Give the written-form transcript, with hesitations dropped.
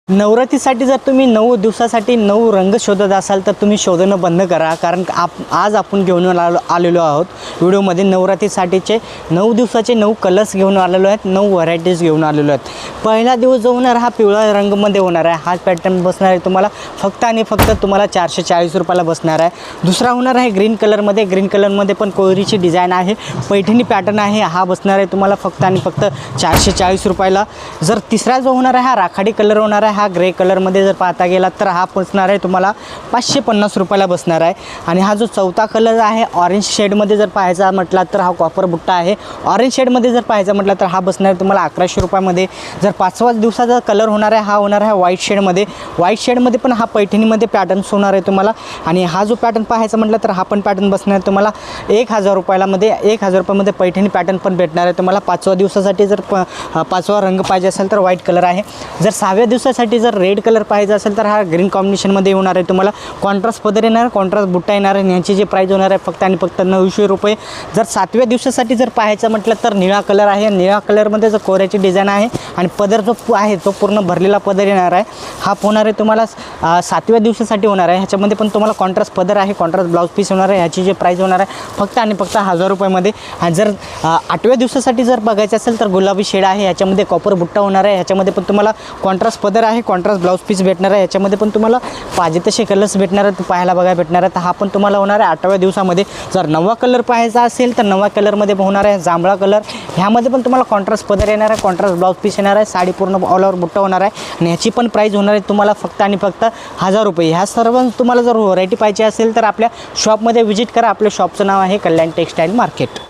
नवरात्रीसाठी जर तुम्ही 9 दिवसासाठी 9 रंग शोधत असाल तर तुम्ही शोधणं बंद करा, कारण आज आपण घेऊन आलेलो आहोत व्हिडिओमध्ये नवरात्रीसाठीचे 9 दिवसाचे 9 कलर्स घेऊन आलेलो आहेत, 9 व्हरायटीज घेऊन आलेलो आहेत। पहिला दिवस जो होणार हा पिवळा रंगमध्ये होणार आहे, हा पॅटर्न बसणार आहे तुम्हाला फक्त आणि फक्त तुम्हाला 440 रुपयाला बसणार आहे। दुसरा होणार आहे ग्रीन कलरमध्ये, ग्रीन कलरमध्ये पण कोयरीची डिझाइन आहे, पैठणी पॅटर्न आहे, हा बसणार आहे तुम्हाला फक्त आणि फक्त 440 रुपयाला। जर तिसरा जो होणार आहे हा राखाडी कलर होणार आहे, हा ग्रे कलरमध्ये जर पाहता गेला तर हा बसणार आहे तुम्हाला 550 रुपयाला बसणार आहे। आणि हा जो चौथा कलर आहे ऑरेंज शेडमध्ये जर पाहायचा म्हटला तर हा कॉपर बुट्टा आहे, ऑरेंज शेडमध्ये जर पाहायचा म्हटलं तर हा बसणार आहे तुम्हाला 1100 रुपयामध्ये। जर पाचवा दिवसाचा कलर होणार आहे हा होणार आहे व्हाईट शेडमध्ये, व्हाईट शेडमध्ये पण हा पैठणीमध्ये पॅटर्न्स होणार आहे तुम्हाला। आणि हा जो पॅटर्न पाहायचा म्हटलं तर हा पण पॅटर्न बसणार आहे तुम्हाला 1000 रुपयामध्ये, 1000 रुपयामध्ये पैठणी पॅटर्न पण भेटणार आहे तुम्हाला। पाचव्या दिवसासाठी जर पाचवा रंग पाहिजे असेल तर व्हाईट कलर आहे। जर 6व्या दिवसासाठी जर रेड कलर पाहिजे असेल तर हा ग्रीन कॉम्बिनेशनमध्ये होणार आहे तुम्हाला, कॉन्ट्रास्ट पदर येणार, कॉन्ट्रास्ट बुट्टा येणार आहे, यांची जे प्राईस होणार आहे फक्त आणि फक्त 900 रुपये। जर 7व्या दिवसासाठी जर पाहायचं म्हटलं तर निळा कलर आहे, निळा कलरमध्ये जो कोऱ्याची डिझाईन आहे आणि पदर जो आहे तो पूर्ण भरलेला पदर येणार आहे, हा होणार आहे तुम्हाला 7व्या दिवसासाठी होणार आहे। ह्याच्यामध्ये पण तुम्हाला कॉन्ट्रास्ट पदर आहे, कॉन्ट्रास्ट ब्लाऊज पीस होणार आहे, ह्याची जे प्राईस होणार आहे फक्त आणि फक्त 1000 रुपयामध्ये। आणि जर 8व्या दिवसासाठी जर बघायचं असेल तर गुलाबी शेड आहे, ह्याच्यामध्ये कॉपर बुट्टा होणार आहे, ह्याच्यामध्ये पण तुम्हाला कॉन्ट्रास्ट पदर आहे, कॉन्ट्रास्ट ब्लाऊज पीस भेटणार आहे, ह्याच्यामध्ये पण तुम्हाला पाहिजे तसे कलर्स भेटणार आहेत, पाहायला बघायला भेटणार आहे। तर हा पण तुम्हाला होणार आहे 8व्या दिवसामध्ये। जर 9वा कलर पाहायचा असेल तर 9व्या कलरमध्ये होणार आहे जांभळा कलर, ह्यामध्ये पण तुम्हाला कॉन्ट्रास्ट पदर येणार आहे, कॉन्ट्रास्ट ब्लाऊज पीस येणार आहे, साडी पूर्ण ऑल ओव्हर बुट्टा होणार आहे आणि ह्याची पण प्राईस होणार आहे तुम्हाला फक्त आणि फक्त 1000 रुपये। ह्या सर्व तुम्हाला जर व्हरायटी पाहिजे असेल तर आपल्या शॉपमध्ये व्हिजिट करा। आपल्या शॉपचं नाव आहे कल्याण टेक्सटाईल मार्केट।